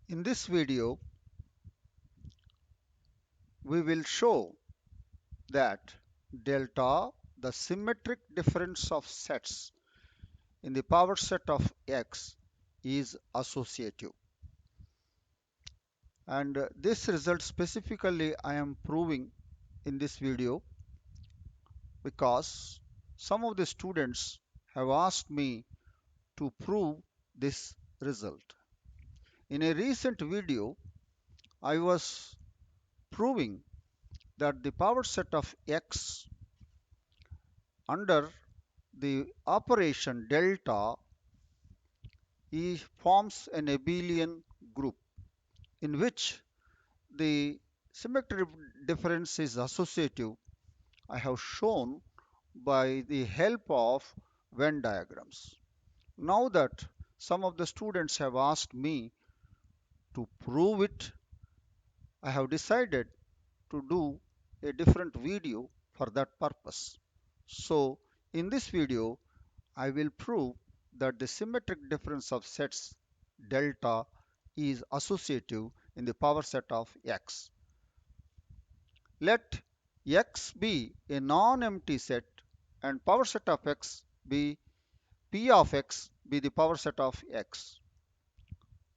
In this video, we will show that delta, the symmetric difference of sets in the power set of X, is associative. And this result specifically I am proving in this video because some of the students have asked me to prove this result. In a recent video, I was proving that the power set of X under the operation delta forms an abelian group in which the symmetric difference is associative. I have shown by the help of Venn diagrams. Now that some of the students have asked me to prove it, I have decided to do a different video for that purpose. So in this video, I will prove that the symmetric difference of sets delta is associative in the power set of X. Let X be a non-empty set and power set of X be P of X be the power set of X.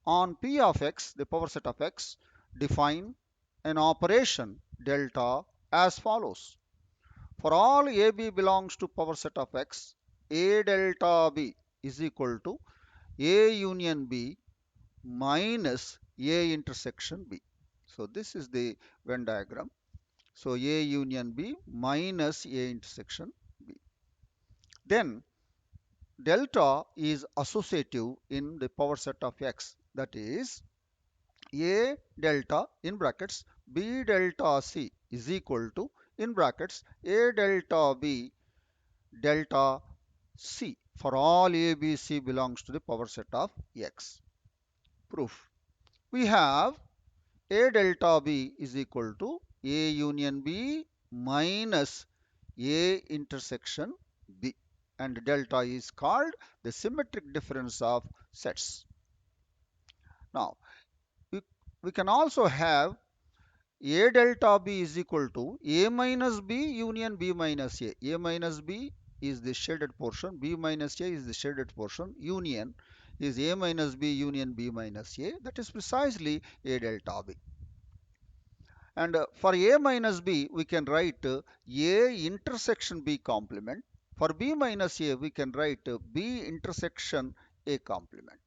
On P of X, the power set of X, define an operation delta as follows. For all AB belongs to power set of X, A delta B is equal to A union B minus A intersection B. So this is the Venn diagram. So A union B minus A intersection B. Then delta is associative in the power set of X, that is A delta in brackets B delta C is equal to in brackets A delta B delta C for all A, B, C belongs to the power set of X. Proof. We have A delta B is equal to A union B minus A intersection B, and delta is called the symmetric difference of sets. Now, we, we can also have A delta B is equal to A minus B union B minus A. A minus B is the shaded portion, B minus A is the shaded portion, union is A minus B union B minus A. That is precisely A delta B. And for A minus B, we can write A intersection B complement. For B minus A, we can write B intersection A complement.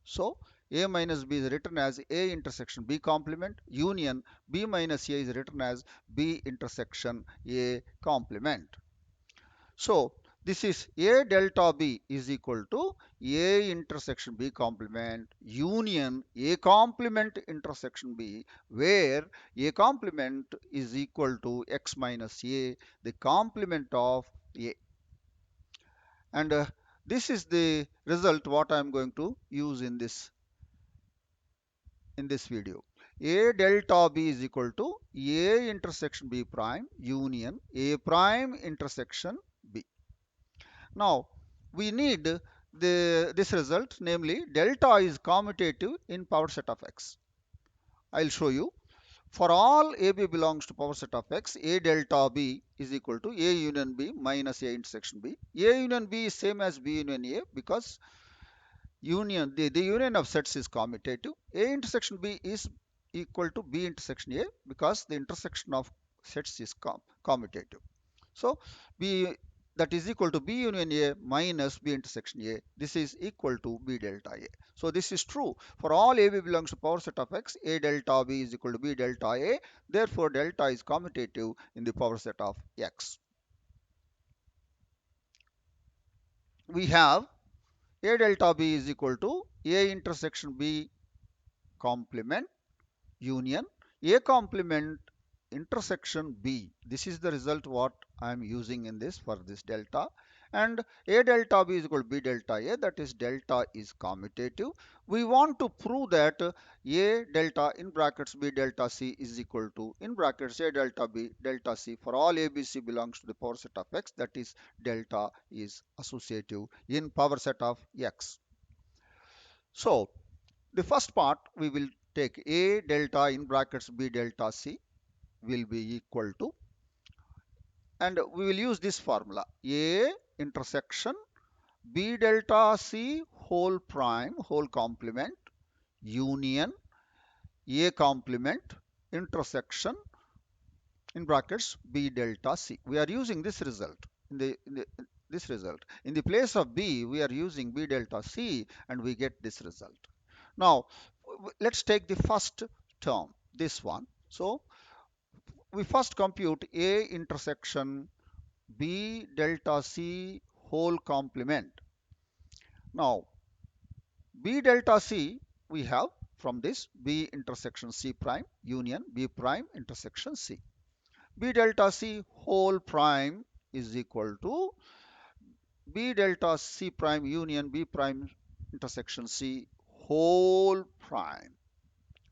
So A minus B is written as A intersection B complement, union B minus A is written as B intersection A complement. So this is A delta B is equal to A intersection B complement union A complement intersection B, where A complement is equal to X minus A, the complement of A. And this is the result what I am going to use in this video. A delta B is equal to A intersection B prime union A prime intersection B. Now we need this result, namely delta is commutative in power set of X. I'll show you. For all AB belongs to power set of X, A delta B is equal to A union B minus A intersection B. A union B is same as B union A because the union of sets is commutative. A intersection B is equal to B intersection A because the intersection of sets is commutative. So B that is equal to B union A minus B intersection A. This is equal to B delta A. So this is true for all AB belongs to power set of X. A delta B is equal to B delta A. Therefore delta is commutative in the power set of X. We have A delta B is equal to A intersection B complement union A complement intersection B. This is the result what I am using in this for this delta. And A delta B is equal to B delta A, that is delta is commutative. We want to prove that A delta in brackets B delta C is equal to in brackets A delta B delta C for all ABC belongs to the power set of X, that is delta is associative in power set of X. So the first part we will take A delta in brackets B delta C will be equal to, and we will use this formula, A intersection B delta C whole prime whole complement union A complement intersection in brackets B delta C. We are using this result this result. In the place of B, we are using B delta C and we get this result. Now, let's take the first term, this one. So, we first compute A intersection B delta C whole complement. Now, B delta C we have from this B intersection C prime union B prime intersection C. B delta C whole prime is equal to B delta C prime union B prime intersection C whole prime.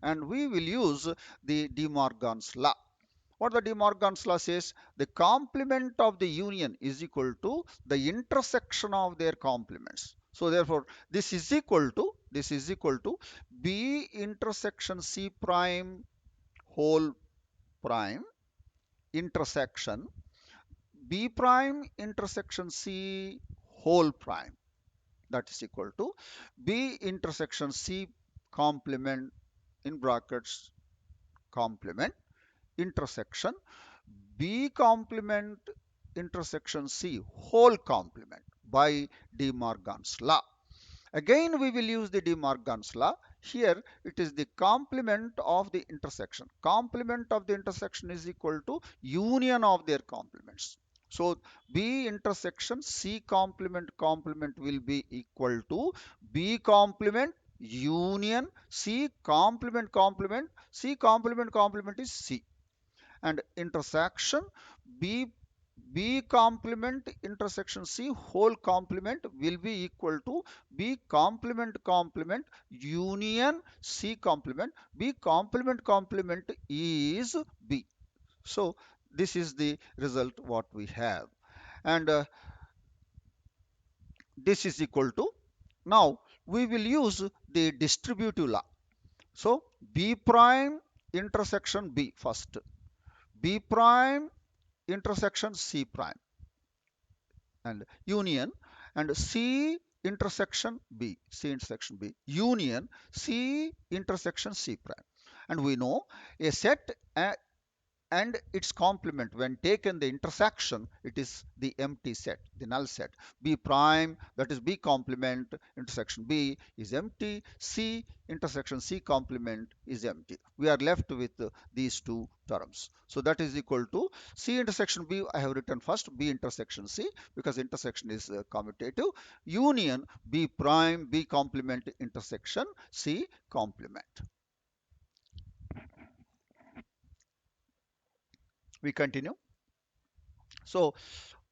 And we will use the De Morgan's law. What the De Morgan's law says? The complement of the union is equal to the intersection of their complements. So therefore, this is equal to B intersection C prime whole prime intersection B prime intersection C whole prime, that is equal to B intersection C complement in brackets complement intersection B complement intersection C whole complement by De Morgan's law. Again, we will use the De Morgan's law. Here, it is the complement of the intersection. Complement of the intersection is equal to union of their complements. So, B intersection C complement complement will be equal to B complement union C complement complement. C complement complement is C. And intersection B B complement intersection C whole complement will be equal to B complement complement union C complement. B complement complement is B. So this is the result what we have. And this is equal to, now we will use the distributive law. So B prime intersection B first. B prime intersection C prime and union and C intersection B, C intersection B, union C intersection C prime. And we know a set and its complement when taken the intersection, it is the empty set, the null set. B prime, that is B complement intersection B is empty, C intersection C complement is empty. We are left with these two terms. So that is equal to C intersection B, I have written first B intersection C because intersection is commutative, union B prime B complement intersection C complement. We continue. So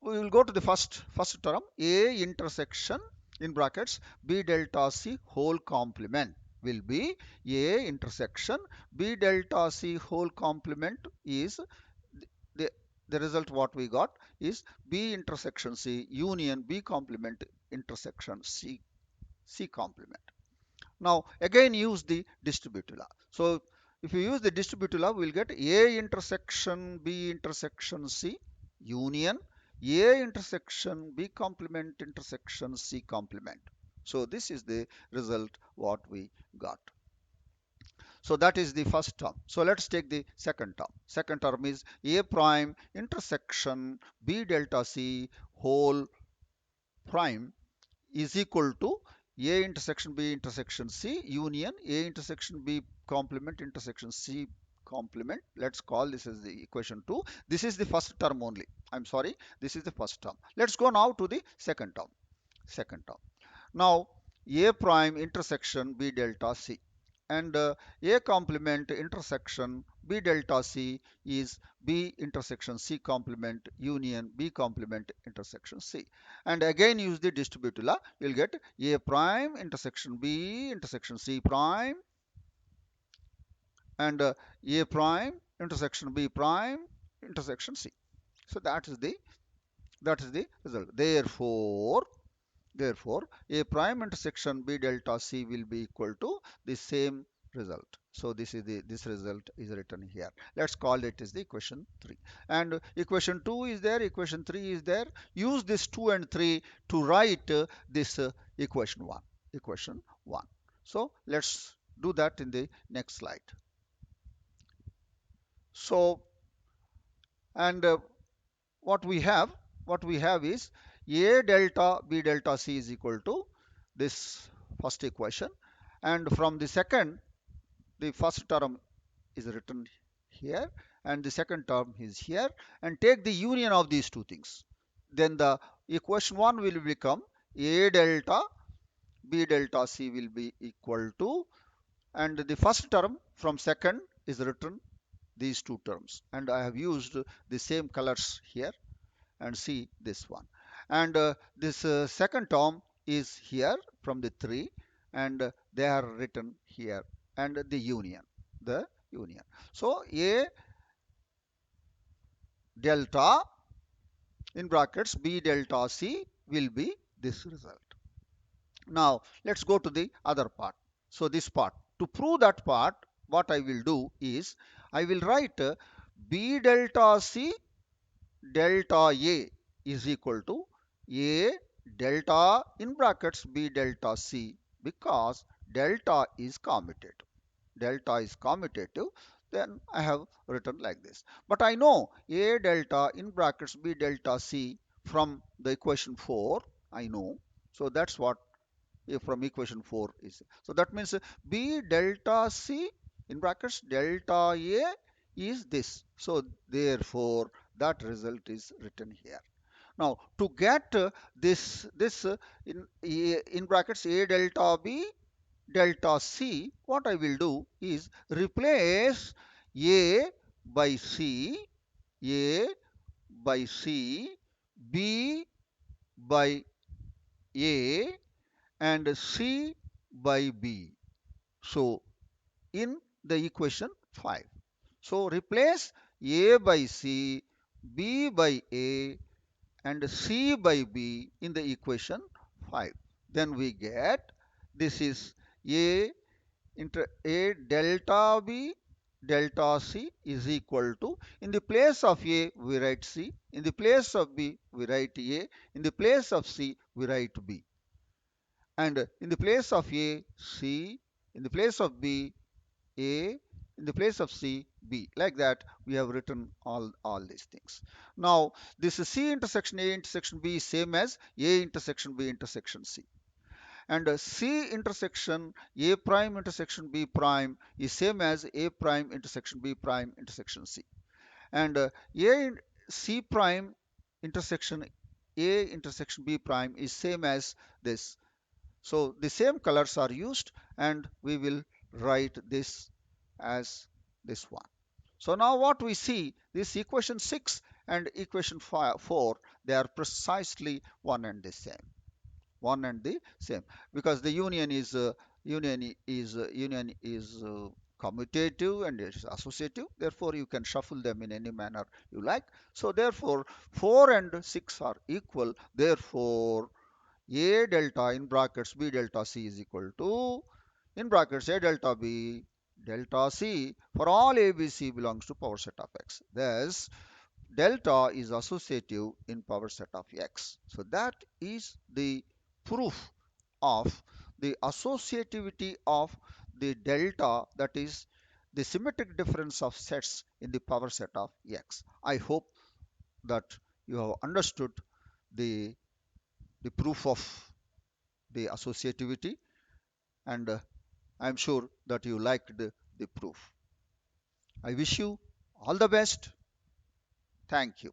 we will go to the first term, A intersection in brackets B delta C whole complement will be A intersection B delta C whole complement is the, the result what we got is B intersection C union B complement intersection C complement. Now again use the distributive law. So if you use the distributive law, we will get A intersection B intersection C union A intersection B complement intersection C complement. So this is the result what we got. So that is the first term. So let's take the second term. Second term is A prime intersection B delta C whole prime is equal to A intersection B intersection C union A intersection B complement intersection C complement. Let's call this as the equation 2. This is the first term only. I'm sorry, this is the first term. Let's go now to the second term. Second term. Now A prime intersection B delta C and A complement intersection B delta C is B intersection C complement union B complement intersection C. And again use the distributive law. You'll get A prime intersection B intersection C prime and A prime intersection B prime intersection C. So that is the result. Therefore, A prime intersection B delta C will be equal to the same result. So this result is written here. Let's call it as the equation 3. And equation 2 is there, equation 3 is there. Use this 2 and 3 to write this equation 1. Equation 1. So let's do that in the next slide. So, and what we have, what we have is A delta B delta C is equal to this first equation, and from the first term is written here and the second term is here, and take the union of these two things. Then the equation 1 will become A delta B delta C will be equal to, and the first term from second is written these two terms, and I have used the same colors here, and see this one. And this second term is here from the 3, and they are written here, and the union. So A delta in brackets B delta C will be this result. Now let's go to the other part. So this part, to prove that part, what I will do is I will write B delta C delta A is equal to A delta in brackets B delta C, because delta is commutative. Delta is commutative, then I have written like this. But I know A delta in brackets B delta C from the equation 4, I know. So that's what from equation 4 is. So that means B delta C in brackets delta A is this. So therefore that result is written here. Now to get this in brackets A delta B delta C, what I will do is replace A by C, A by C, B by A, and C by B. So in the equation 5. So replace A by C, B by A, and C by B in the equation 5. Then we get this is A A delta B delta C is equal to, in the place of A we write C, in the place of B we write A, in the place of C we write B, and in the place of A C, in the place of B A, in the place of C B. Like that we have written all these things. Now this is C intersection A intersection B is same as A intersection B intersection C, and C intersection A prime intersection B prime is same as A prime intersection B prime intersection C, and C prime intersection A intersection B prime is same as this. So the same colors are used, and we will write this as this one. So now what we see, this equation 6 and equation 4, they are precisely one and the same, because the union is commutative and it is associative. Therefore you can shuffle them in any manner you like. So therefore 4 and 6 are equal. Therefore A delta in brackets B delta C is equal to, in brackets A delta B delta C for all A B C belongs to power set of X. Thus delta is associative in power set of X. So that is the proof of the associativity of the delta, that is the symmetric difference of sets in the power set of X. I hope that you have understood the proof of the associativity, and I am sure that you liked the proof. I wish you all the best. Thank you.